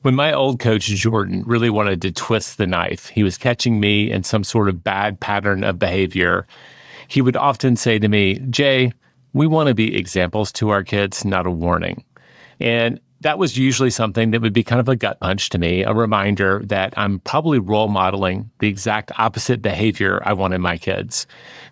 When my old coach, Jordan, really wanted to twist the knife, he was catching me in some sort of bad pattern of behavior. He would often say to me, Jay, we want to be examples to our kids, not a warning. And that was usually something that would be kind of a gut punch to me, a reminder that I'm probably role modeling the exact opposite behavior I want in my kids.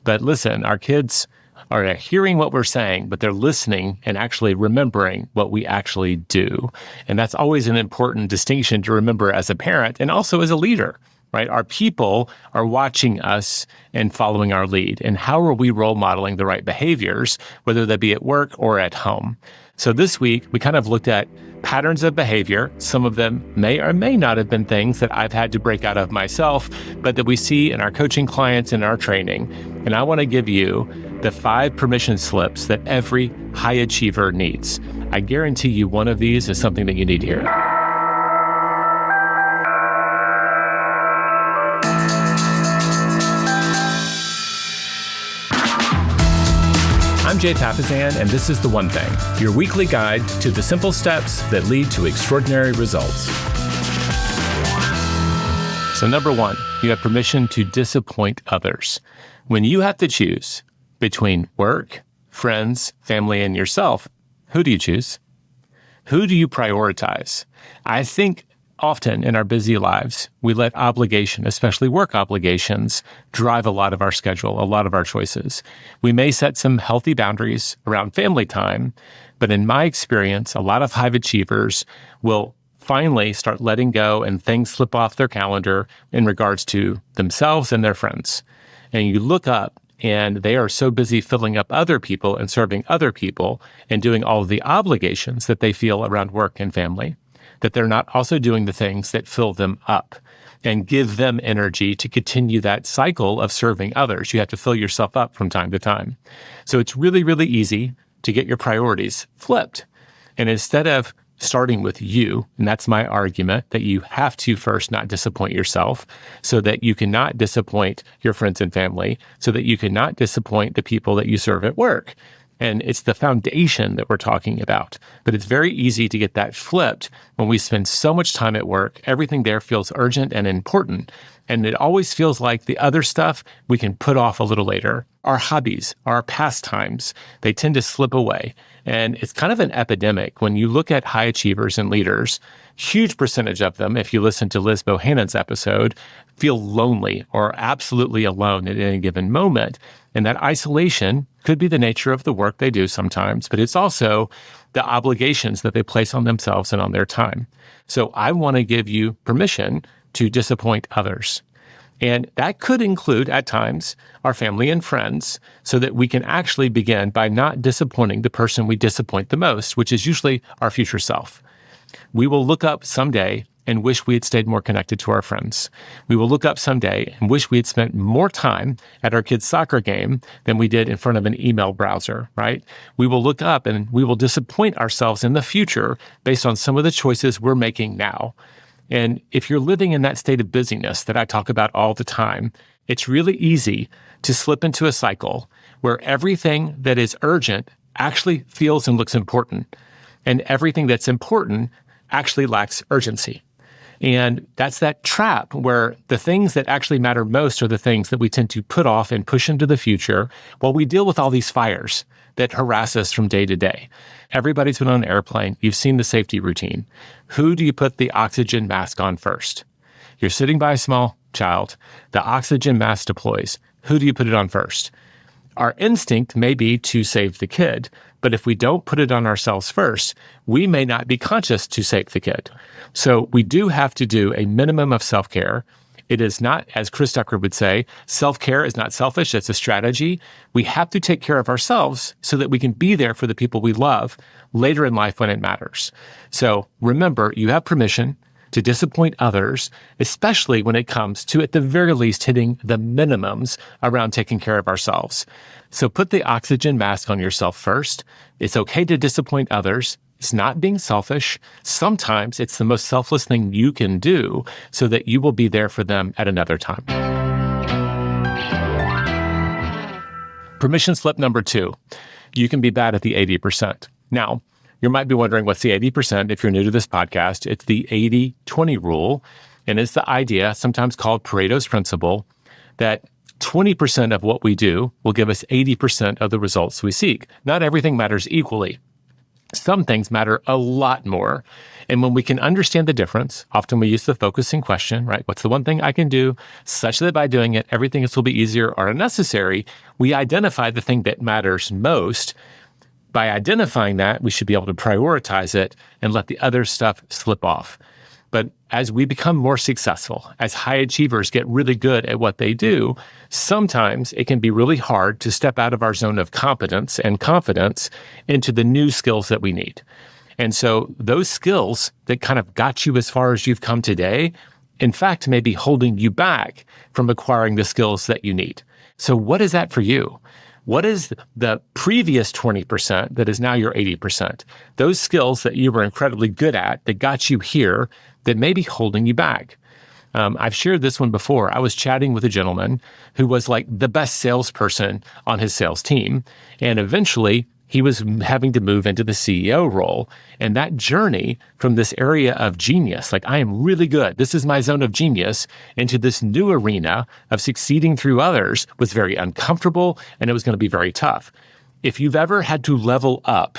But listen, our kids are hearing what we're saying, but they're listening and actually remembering what we actually do. And that's always an important distinction to remember as a parent and also as a leader, right? Our people are watching us and following our lead. And how are we role modeling the right behaviors, whether that be at work or at home? So this week, we kind of looked at patterns of behavior. Some of them may or may not have been things that I've had to break out of myself, but that we see in our coaching clients and our training. And I want to give you the 5 permission slips that every high achiever needs. I guarantee you one of these is something that you need to hear. I'm Jay Papazan, and this is The One Thing, your weekly guide to the simple steps that lead to extraordinary results. So number 1, you have permission to disappoint others. When you have to choose between work, friends, family, and yourself, who do you choose? Who do you prioritize? I think often in our busy lives, we let obligation, especially work obligations, drive a lot of our schedule, a lot of our choices. We may set some healthy boundaries around family time, but in my experience, a lot of high achievers will finally start letting go and things slip off their calendar in regards to themselves and their friends. And you look up and they are so busy filling up other people and serving other people and doing all of the obligations that they feel around work and family, that they're not also doing the things that fill them up and give them energy to continue that cycle of serving others. You have to fill yourself up from time to time. So it's really, really easy to get your priorities flipped. And instead of starting with you, and that's my argument, that you have to first not disappoint yourself so that you cannot disappoint your friends and family, so that you cannot disappoint the people that you serve at work. And it's the foundation that we're talking about. But it's very easy to get that flipped when we spend so much time at work. Everything there feels urgent and important. And it always feels like the other stuff we can put off a little later. Our hobbies, our pastimes, they tend to slip away. And it's kind of an epidemic. When you look at high achievers and leaders, huge percentage of them, if you listen to Liz Bohannon's episode, feel lonely or absolutely alone at any given moment. And that isolation could be the nature of the work they do sometimes, but it's also the obligations that they place on themselves and on their time. So I want to give you permission to disappoint others. And that could include, at times, our family and friends, so that we can actually begin by not disappointing the person we disappoint the most, which is usually our future self. We will look up someday and wish we had stayed more connected to our friends. We will look up someday and wish we had spent more time at our kids' soccer game than we did in front of an email browser, right? We will look up and we will disappoint ourselves in the future based on some of the choices we're making now. And if you're living in that state of busyness that I talk about all the time, it's really easy to slip into a cycle where everything that is urgent actually feels and looks important, and everything that's important actually lacks urgency. And that's that trap where the things that actually matter most are the things that we tend to put off and push into the future while we deal with all these fires that harass us from day to day. Everybody's been on an airplane. You've seen the safety routine. Who do you put the oxygen mask on first? You're sitting by a small child. The oxygen mask deploys. Who do you put it on first? Our instinct may be to save the kid, but if we don't put it on ourselves first, we may not be conscious to save the kid. So we do have to do a minimum of self-care. It is not, as Chris Ducker would say, self-care is not selfish, it's a strategy. We have to take care of ourselves so that we can be there for the people we love later in life when it matters. So remember, you have permission to disappoint others, especially when it comes to, at the very least, hitting the minimums around taking care of ourselves. So put the oxygen mask on yourself first. It's okay to disappoint others. It's not being selfish. Sometimes it's the most selfless thing you can do so that you will be there for them at another time. Permission slip number 2. You can be bad at the 80%. Now, You might be wondering, what's the 80%? If you're new to this podcast, it's the 80-20 rule. And it's the idea, sometimes called Pareto's principle, that 20% of what we do will give us 80% of the results we seek. Not everything matters equally. Some things matter a lot more. And when we can understand the difference, often we use the focusing question, right? What's the one thing I can do such that by doing it, everything else will be easier or unnecessary? We identify the thing that matters most. By identifying that, we should be able to prioritize it and let the other stuff slip off. But as we become more successful, as high achievers get really good at what they do, sometimes it can be really hard to step out of our zone of competence and confidence into the new skills that we need. And so those skills that kind of got you as far as you've come today, in fact, may be holding you back from acquiring the skills that you need. So what is that for you? What is the previous 20% that is now your 80%? Those skills that you were incredibly good at that got you here that may be holding you back. I've shared this one before. I was chatting with a gentleman who was like the best salesperson on his sales team. And eventually he was having to move into the CEO role. And that journey from this area of genius, like I am really good, this is my zone of genius, into this new arena of succeeding through others was very uncomfortable and it was going to be very tough. If you've ever had to level up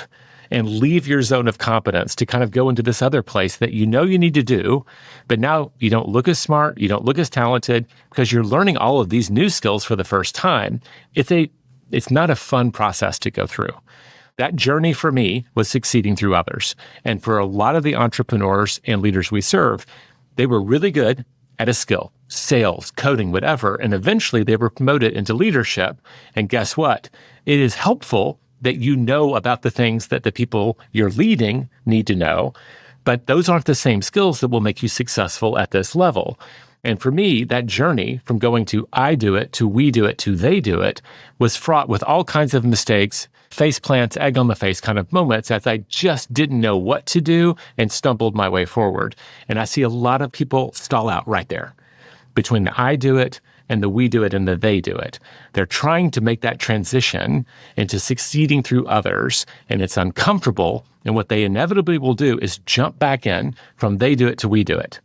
and leave your zone of competence to kind of go into this other place that you know you need to do, but now you don't look as smart, you don't look as talented because you're learning all of these new skills for the first time, it's not a fun process to go through. That journey for me was succeeding through others. And for a lot of the entrepreneurs and leaders we serve, they were really good at a skill, sales, coding, whatever. And eventually they were promoted into leadership. And guess what? It is helpful that you know about the things that the people you're leading need to know, but those aren't the same skills that will make you successful at this level. And for me, that journey from going to I do it to we do it to they do it was fraught with all kinds of mistakes, face plants, egg on the face kind of moments as I just didn't know what to do and stumbled my way forward. And I see a lot of people stall out right there between the I do it and the we do it and the they do it. They're trying to make that transition into succeeding through others, and it's uncomfortable. And what they inevitably will do is jump back in from they do it to we do it.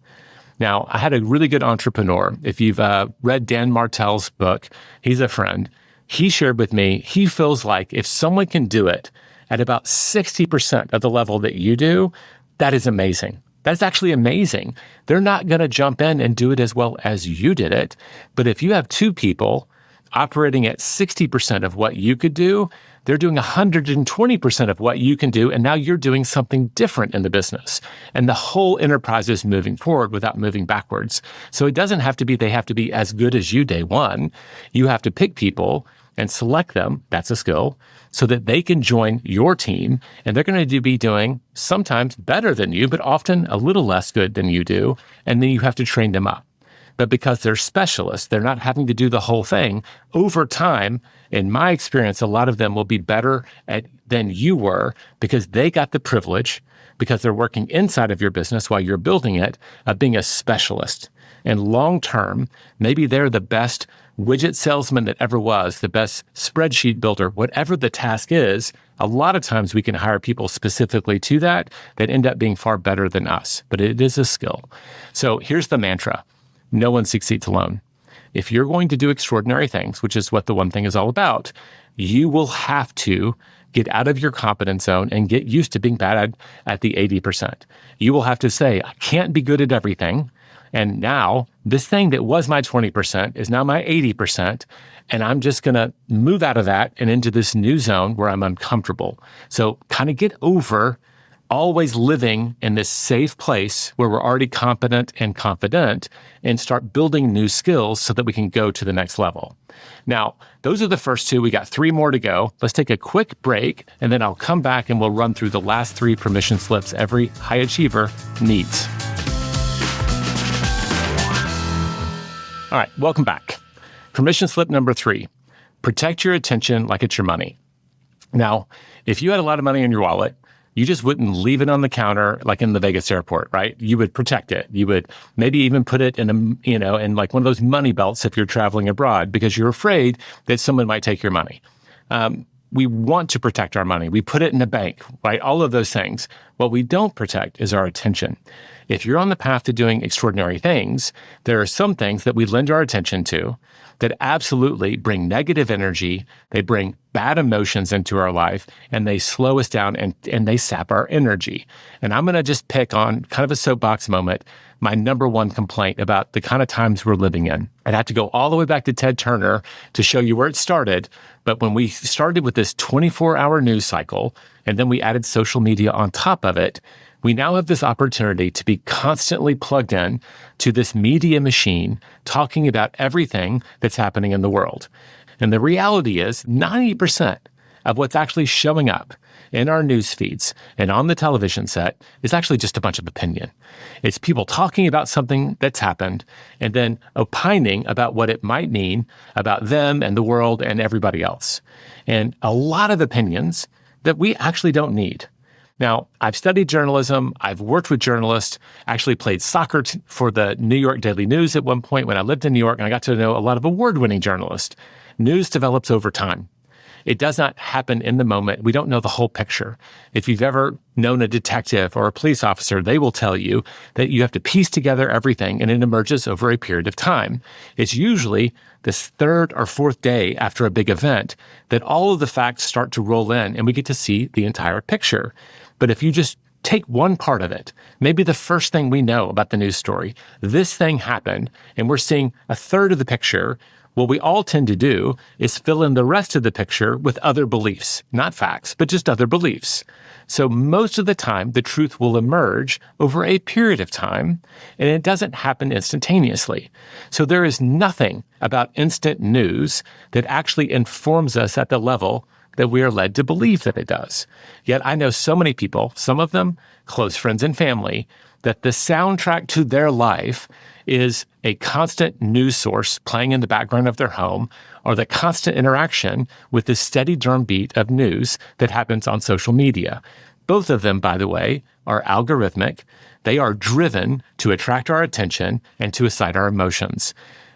Now, I had a really good entrepreneur. If you've read Dan Martell's book, he's a friend. He shared with me, he feels like if someone can do it at about 60% of the level that you do, that is amazing. That's actually amazing. They're not going to jump in and do it as well as you did it. But if you have two people operating at 60% of what you could do, they're doing 120% of what you can do, and now you're doing something different in the business. And the whole enterprise is moving forward without moving backwards. So it doesn't have to be they have to be as good as you day one. You have to pick people and select them, that's a skill, so that they can join your team, and they're going to be doing sometimes better than you, but often a little less good than you do, and then you have to train them up. But because they're specialists, they're not having to do the whole thing. Over time, in my experience, a lot of them will be better than you were because they got the privilege, because they're working inside of your business while you're building it, of being a specialist. And long term, maybe they're the best widget salesman that ever was, the best spreadsheet builder, whatever the task is. A lot of times we can hire people specifically to that end up being far better than us, but it is a skill. So here's the mantra. No one succeeds alone. If you're going to do extraordinary things, which is what the one thing is all about, you will have to get out of your competence zone and get used to being bad at the 80%. You will have to say, I can't be good at everything. And now this thing that was my 20% is now my 80%. And I'm just going to move out of that and into this new zone where I'm uncomfortable. So kind of get over always living in this safe place where we're already competent and confident and start building new skills so that we can go to the next level. Now, those are the first two. We got 3 more to go. Let's take a quick break, and then I'll come back and we'll run through the last 3 permission slips every high achiever needs. All right, welcome back. Permission slip number 3, protect your attention like it's your money. Now, if you had a lot of money in your wallet, you just wouldn't leave it on the counter like in the Vegas airport, right? You would protect it. You would maybe even put it in in like one of those money belts if you're traveling abroad because you're afraid that someone might take your money. we want to protect our money. We put it in the bank, right? All of those things. What we don't protect is our attention. If you're on the path to doing extraordinary things, there are some things that we lend our attention to that absolutely bring negative energy. They bring bad emotions into our life, and they slow us down and they sap our energy. And I'm going to just pick on kind of a soapbox moment, my number one complaint about the kind of times we're living in. I'd have to go all the way back to Ted Turner to show you where it started. But when we started with this 24-hour news cycle, and then we added social media on top of it, we now have this opportunity to be constantly plugged in to this media machine talking about everything that's happening in the world. And the reality is 90% of what's actually showing up in our news feeds and on the television set is actually just a bunch of opinion. It's people talking about something that's happened and then opining about what it might mean about them and the world and everybody else. And a lot of opinions that we actually don't need. Now, I've studied journalism. I've worked with journalists, actually played soccer for the New York Daily News at one point when I lived in New York, and I got to know a lot of award-winning journalists. News develops over time. It does not happen in the moment. We don't know the whole picture. If you've ever known a detective or a police officer, they will tell you that you have to piece together everything, and it emerges over a period of time. It's usually this third or fourth day after a big event that all of the facts start to roll in, and we get to see the entire picture. But if you just take one part of it, maybe the first thing we know about the news story, this thing happened, and we're seeing a third of the picture, what we all tend to do is fill in the rest of the picture with other beliefs, not facts, but just other beliefs. So most of the time, the truth will emerge over a period of time, and it doesn't happen instantaneously. So there is nothing about instant news that actually informs us at the level that we are led to believe that it does. Yet I know so many people, some of them close friends and family, that the soundtrack to their life is a constant news source playing in the background of their home, or the constant interaction with the steady drumbeat of news that happens on social media. Both of them, by the way, are algorithmic. They are driven to attract our attention and to excite our emotions.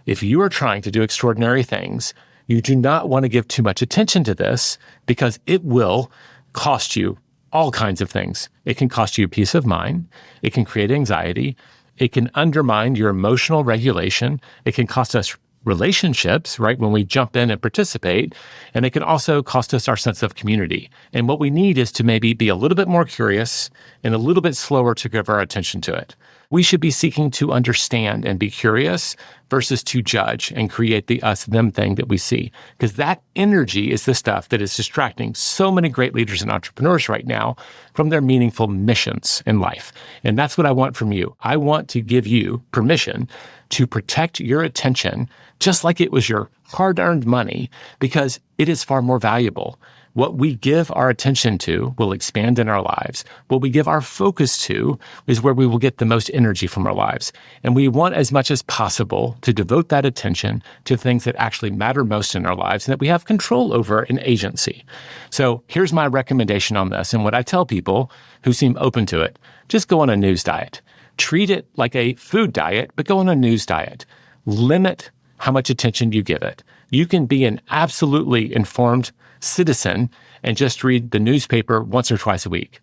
If you are trying to do extraordinary things, you do not want to give too much attention to this because it will cost you all kinds of things. It can cost you peace of mind. It can create anxiety. It can undermine your emotional regulation. It can cost us relationships, right, when we jump in and participate. And it can also cost us our sense of community. And what we need is to maybe be a little bit more curious and a little bit slower to give our attention to it. We should be seeking to understand and be curious versus to judge and create the us-them thing that we see. Because that energy is the stuff that is distracting so many great leaders and entrepreneurs right now from their meaningful missions in life. And that's what I want from you. I want to give you permission to protect your attention just like it was your hard-earned money, because it is far more valuable. What we give our attention to will expand in our lives. What we give our focus to is where we will get the most energy from our lives. And we want as much as possible to devote that attention to things that actually matter most in our lives and that we have control over in agency. So here's my recommendation on this. And what I tell people who seem open to it, just go on a news diet. Treat it like a food diet, but go on a news diet. Limit how much attention you give it. You can be an absolutely informed citizen and just read the newspaper once or twice a week.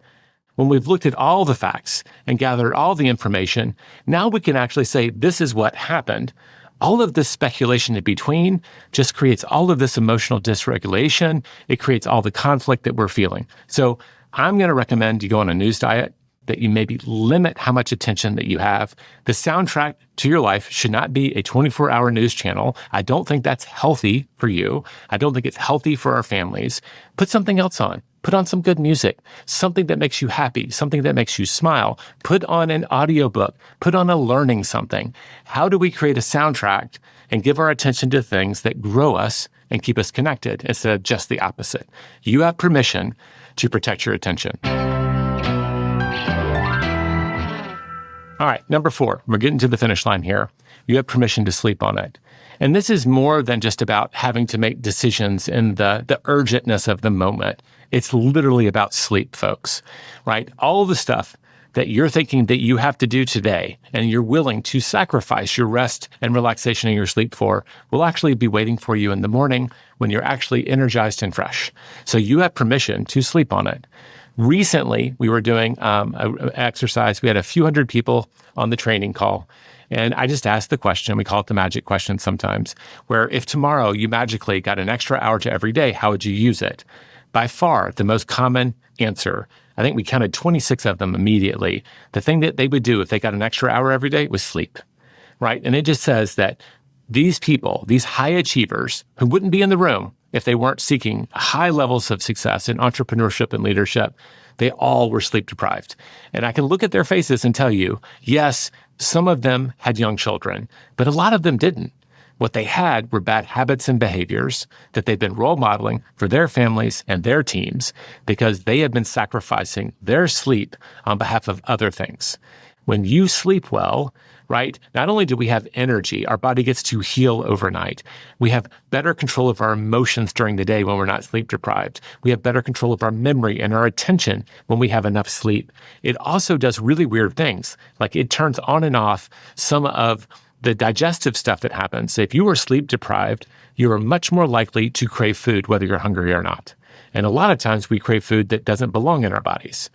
When we've looked at all the facts and gathered all the information, now we can actually say this is what happened. All of this speculation in between just creates all of this emotional dysregulation. It creates all the conflict that we're feeling. So I'm going to recommend you go on a news diet, that you maybe limit how much attention that you have. The soundtrack to your life should not be a 24-hour news channel. I don't think that's healthy for you. I don't think it's healthy for our families. Put something else on. Put on some good music, something that makes you happy, something that makes you smile. Put on an audiobook. Put on a learning something. How do we create a soundtrack and give our attention to things that grow us and keep us connected instead of just the opposite? You have permission to protect your attention. All right, number 4, we're getting to the finish line here. You have permission to sleep on it. And this is more than just about having to make decisions in the urgentness of the moment. It's literally about sleep, folks, right? All of the stuff that you're thinking that you have to do today and you're willing to sacrifice your rest and relaxation and your sleep for will actually be waiting for you in the morning when you're actually energized and fresh. So you have permission to sleep on it. Recently, we were doing an exercise. We had a few hundred people on the training call. And I just asked the question, we call it the magic question sometimes, where if tomorrow you magically got an extra hour to every day, how would you use it? By far, the most common answer, I think we counted 26 of them immediately. The thing that they would do if they got an extra hour every day was sleep, right? And it just says that these people, these high achievers who wouldn't be in the room if they weren't seeking high levels of success in entrepreneurship and leadership, they all were sleep deprived. And I can look at their faces and tell you, yes, some of them had young children, but a lot of them didn't. What they had were bad habits and behaviors that they've been role modeling for their families and their teams because they have been sacrificing their sleep on behalf of other things. When you sleep well, right, not only do we have energy, our body gets to heal overnight. We have better control of our emotions during the day when we're not sleep deprived. We have better control of our memory and our attention when we have enough sleep. It also does really weird things, like it turns on and off some of the digestive stuff that happens. So if you are sleep deprived, you are much more likely to crave food, whether you're hungry or not. And a lot of times we crave food that doesn't belong in our bodies.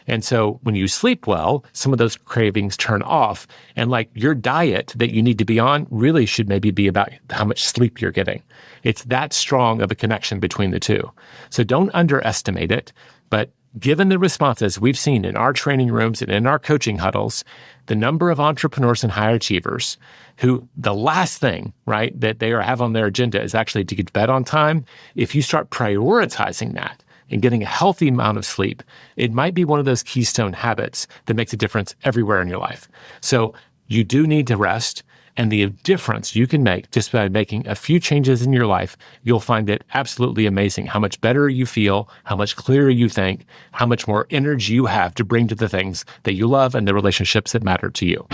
And so when you sleep well, some of those cravings turn off. And like your diet that you need to be on really should maybe be about how much sleep you're getting. It's that strong of a connection between the two. So don't underestimate it. But given the responses we've seen in our training rooms and in our coaching huddles, the number of entrepreneurs and high achievers who the last thing, right, that they have on their agenda is actually to get to bed on time. If you start prioritizing that and getting a healthy amount of sleep, it might be one of those keystone habits that makes a difference everywhere in your life. So you do need to rest. And the difference you can make just by making a few changes in your life, you'll find it absolutely amazing how much better you feel, how much clearer you think, how much more energy you have to bring to the things that you love and the relationships that matter to you.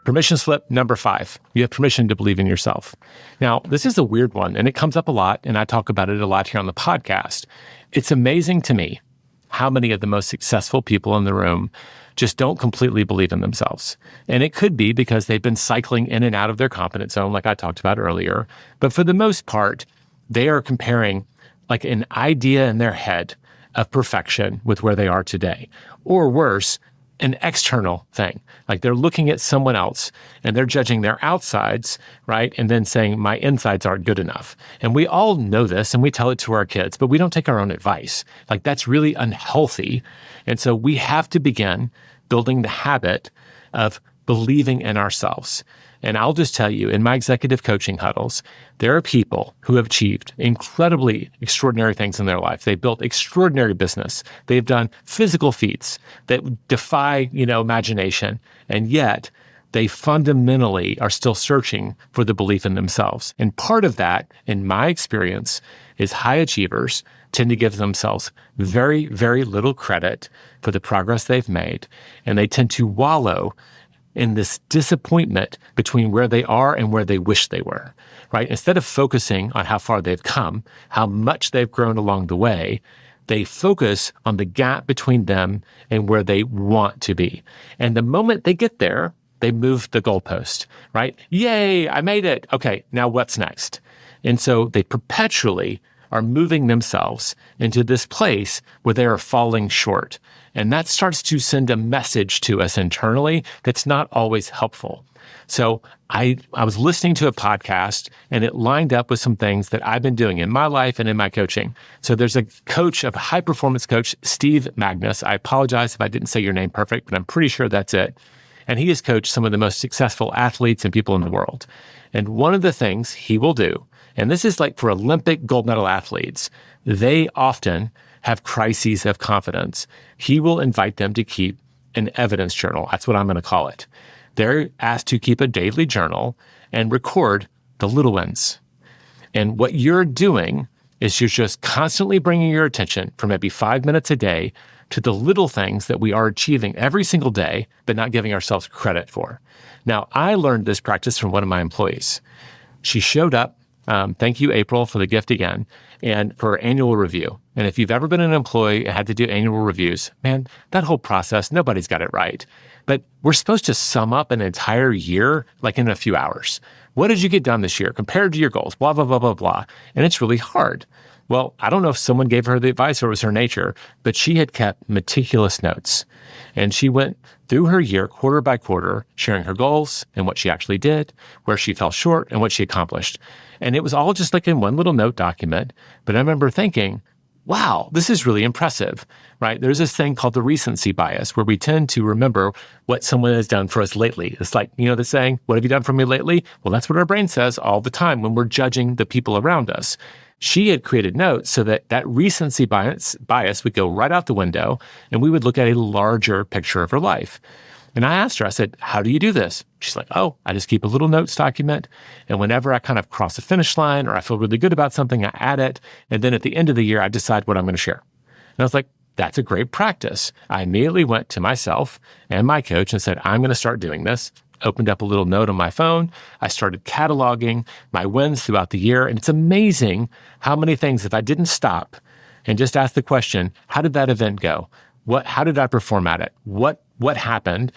Permission slip number 5. You have permission to believe in yourself. Now, this is a weird one, and it comes up a lot, and I talk about it a lot here on the podcast. It's amazing to me how many of the most successful people in the room just don't completely believe in themselves. And it could be because they've been cycling in and out of their confidence zone, like I talked about earlier. But for the most part, they are comparing like an idea in their head of perfection with where they are today. Or worse, an external thing. Like they're looking at someone else and they're judging their outsides, right? And then saying, my insides aren't good enough. And we all know this and we tell it to our kids, but we don't take our own advice. Like that's really unhealthy. And so we have to begin building the habit of believing in ourselves. And I'll just tell you, in my executive coaching huddles, there are people who have achieved incredibly extraordinary things in their life. They've built extraordinary business. They've done physical feats that defy, imagination. And yet they fundamentally are still searching for the belief in themselves. And part of that, in my experience, is high achievers tend to give themselves very, very little credit for the progress they've made. And they tend to wallow in this disappointment between where they are and where they wish they were, right? Instead of focusing on how far they've come, how much they've grown along the way, they focus on the gap between them and where they want to be. And the moment they get there, they move the goalpost, right? Yay, I made it. Okay, now what's next? And so they perpetually are moving themselves into this place where they are falling short. And that starts to send a message to us internally that's not always helpful. So I was listening to a podcast and it lined up with some things that I've been doing in my life and in my coaching. So there's a coach, a high performance coach, Steve Magnus. I apologize if I didn't say your name perfect, but I'm pretty sure that's it. And he has coached some of the most successful athletes and people in the world. And one of the things he will do, and this is like for Olympic gold medal athletes, they often have crises of confidence. He will invite them to keep an evidence journal. That's what I'm going to call it. They're asked to keep a daily journal and record the little wins. And what you're doing is you're just constantly bringing your attention for maybe 5 minutes a day to the little things that we are achieving every single day, but not giving ourselves credit for. Now, I learned this practice from one of my employees. She showed up. Thank you, April, for the gift again. and for annual review. And if you've ever been an employee and had to do annual reviews, man, that whole process, nobody's got it right. But we're supposed to sum up an entire year like in a few hours. What did you get done this year compared to your goals? Blah, blah, blah, blah, blah. And it's really hard. Well, I don't know if someone gave her the advice or it was her nature, but she had kept meticulous notes. And she went through her year quarter by quarter, sharing her goals and what she actually did, where she fell short and what she accomplished. And it was all just like in one little note document. But I remember thinking, wow, this is really impressive, right? There's this thing called the recency bias where we tend to remember what someone has done for us lately. It's like, the saying, what have you done for me lately? Well, that's what our brain says all the time when we're judging the people around us. She had created notes so that recency bias would go right out the window and we would look at a larger picture of her life. And I asked her, I said, how do you do this? She's like, oh, I just keep a little notes document. And whenever I kind of cross the finish line or I feel really good about something, I add it. And then at the end of the year, I decide what I'm going to share. And I was like, that's a great practice. I immediately went to myself and my coach and said, I'm going to start doing this. Opened up a little note on my phone. I started cataloging my wins throughout the year. And it's amazing how many things, if I didn't stop and just ask the question, how did that event go? How did I perform at it? What happened?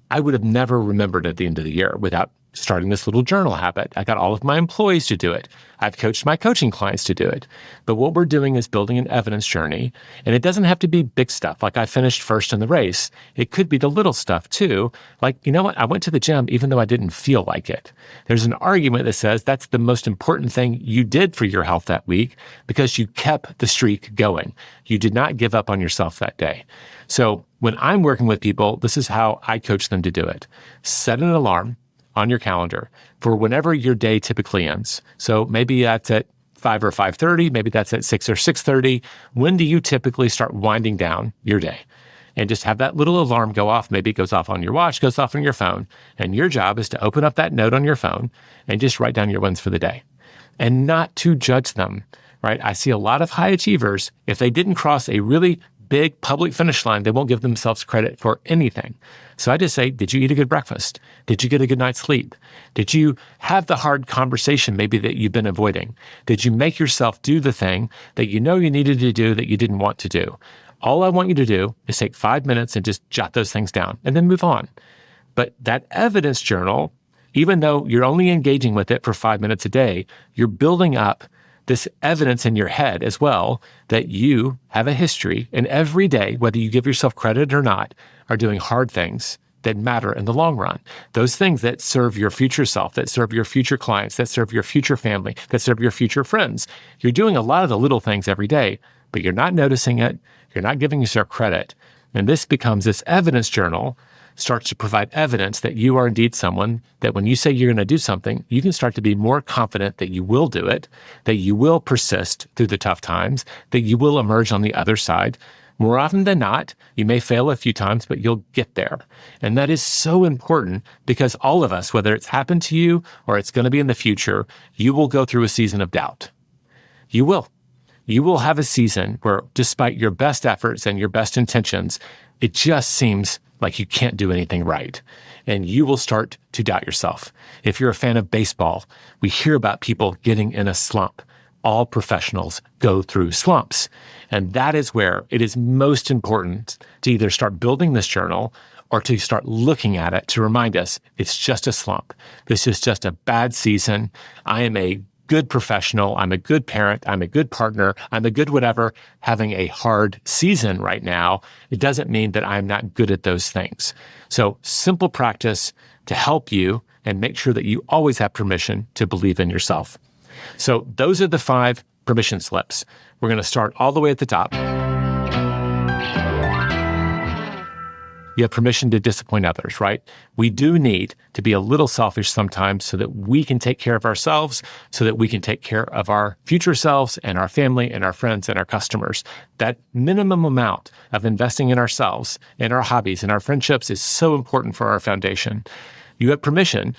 I would have never remembered at the end of the year without starting this little journal habit. I got all of my employees to do it. I've coached my coaching clients to do it. But what we're doing is building an evidence journey. And it doesn't have to be big stuff like I finished first in the race. It could be the little stuff too. Like, you know what? I went to the gym even though I didn't feel like it. There's an argument that says that's the most important thing you did for your health that week because you kept the streak going. You did not give up on yourself that day. So when I'm working with people, this is how I coach them to do it. Set an alarm on your calendar for whenever your day typically ends. So maybe that's at 5 or 5:30, maybe that's at 6 or 6:30. When do you typically start winding down your day? And just have that little alarm go off. Maybe it goes off on your watch, goes off on your phone. And your job is to open up that note on your phone and just write down your wins for the day and not to judge them, right? I see a lot of high achievers, if they didn't cross a really big public finish line, they won't give themselves credit for anything. So I just say, did you eat a good breakfast? Did you get a good night's sleep? Did you have the hard conversation maybe that you've been avoiding? Did you make yourself do the thing that you know you needed to do that you didn't want to do? All I want you to do is take 5 minutes and just jot those things down and then move on. But that evidence journal, even though you're only engaging with it for 5 minutes a day, you're building up this evidence in your head as well that you have a history, and every day, whether you give yourself credit or not, are doing hard things that matter in the long run. Those things that serve your future self, that serve your future clients, that serve your future family, that serve your future friends. You're doing a lot of the little things every day, but you're not noticing it. You're not giving yourself credit. And this becomes this evidence journal starts to provide evidence that you are indeed someone that when you say you're going to do something, you can start to be more confident that you will do it, that you will persist through the tough times, that you will emerge on the other side. More often than not, you may fail a few times, but you'll get there. And that is so important because all of us, whether it's happened to you or it's going to be in the future, you will go through a season of doubt. You will. You will have a season where despite your best efforts and your best intentions, it just seems like you can't do anything right. And you will start to doubt yourself. If you're a fan of baseball, we hear about people getting in a slump. All professionals go through slumps. And that is where it is most important to either start building this journal or to start looking at it to remind us it's just a slump. This is just a bad season. I am a good professional. I'm a good parent. I'm a good partner. I'm a good whatever. Having a hard season right now, it doesn't mean that I'm not good at those things. So simple practice to help you and make sure that you always have permission to believe in yourself. So those are the 5 permission slips. We're going to start all the way at the top. You have permission to disappoint others, right? We do need to be a little selfish sometimes so that we can take care of ourselves, so that we can take care of our future selves and our family and our friends and our customers. That minimum amount of investing in ourselves and our hobbies and our friendships is so important for our foundation. You have permission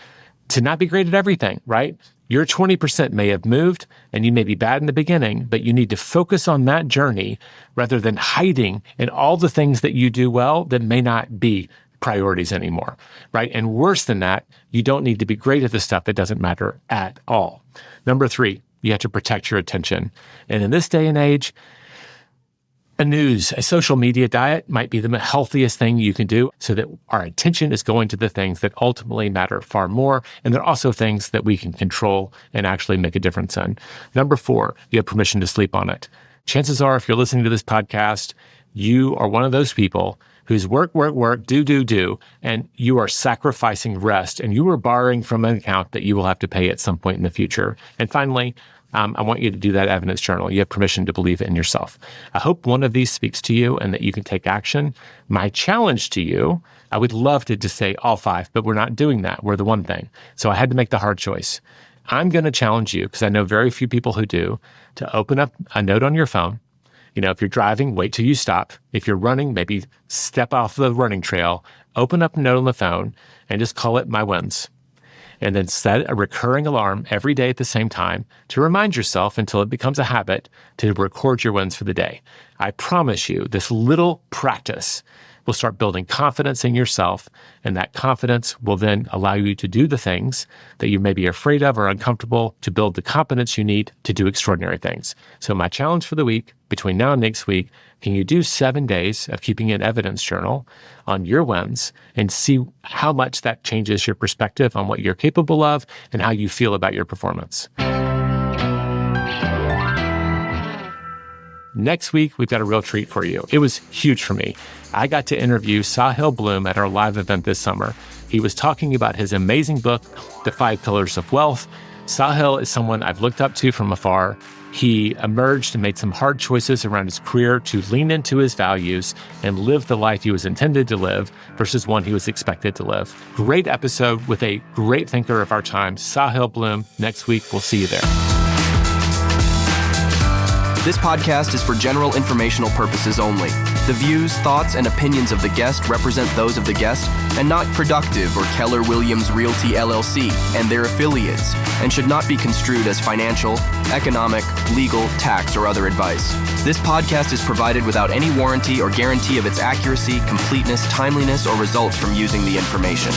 to not be great at everything, right? Your 20% may have moved and you may be bad in the beginning, but you need to focus on that journey rather than hiding in all the things that you do well that may not be priorities anymore, right? And worse than that, you don't need to be great at the stuff that doesn't matter at all. Number 3, you have to protect your attention. And in this day and age, a social media diet might be the healthiest thing you can do so that our attention is going to the things that ultimately matter far more. And they're also things that we can control and actually make a difference in. Number 4, you have permission to sleep on it. Chances are, if you're listening to this podcast, you are one of those people who's work, do, and you are sacrificing rest, and you are borrowing from an account that you will have to pay at some point in the future. And finally, I want you to do that evidence journal. You have permission to believe it in yourself. I hope one of these speaks to you and that you can take action. My challenge to you, I would love to just say all 5, but we're not doing that. We're the one thing. So I had to make the hard choice. I'm going to challenge you, because I know very few people who do, to open up a note on your phone. If you're driving, wait till you stop. If you're running, maybe step off the running trail, open up a note on the phone, and just call it My Wins. And then set a recurring alarm every day at the same time to remind yourself, until it becomes a habit, to record your wins for the day. I promise you, this little practice will start building confidence in yourself, and that confidence will then allow you to do the things that you may be afraid of or uncomfortable, to build the competence you need to do extraordinary things. So my challenge for the week, between now and next week, can you do 7 days of keeping an evidence journal on your wins and see how much that changes your perspective on what you're capable of and how you feel about your performance? Next week, we've got a real treat for you. It was huge for me. I got to interview Sahil Bloom at our live event this summer. He was talking about his amazing book, The 5 Pillars of Wealth. Sahil is someone I've looked up to from afar. He emerged and made some hard choices around his career to lean into his values and live the life he was intended to live versus one he was expected to live. Great episode with a great thinker of our time, Sahil Bloom. Next week, we'll see you there. This podcast is for general informational purposes only. The views, thoughts, and opinions of the guest represent those of the guest and not Productive or Keller Williams Realty LLC and their affiliates, and should not be construed as financial, economic, legal, tax, or other advice. This podcast is provided without any warranty or guarantee of its accuracy, completeness, timeliness, or results from using the information.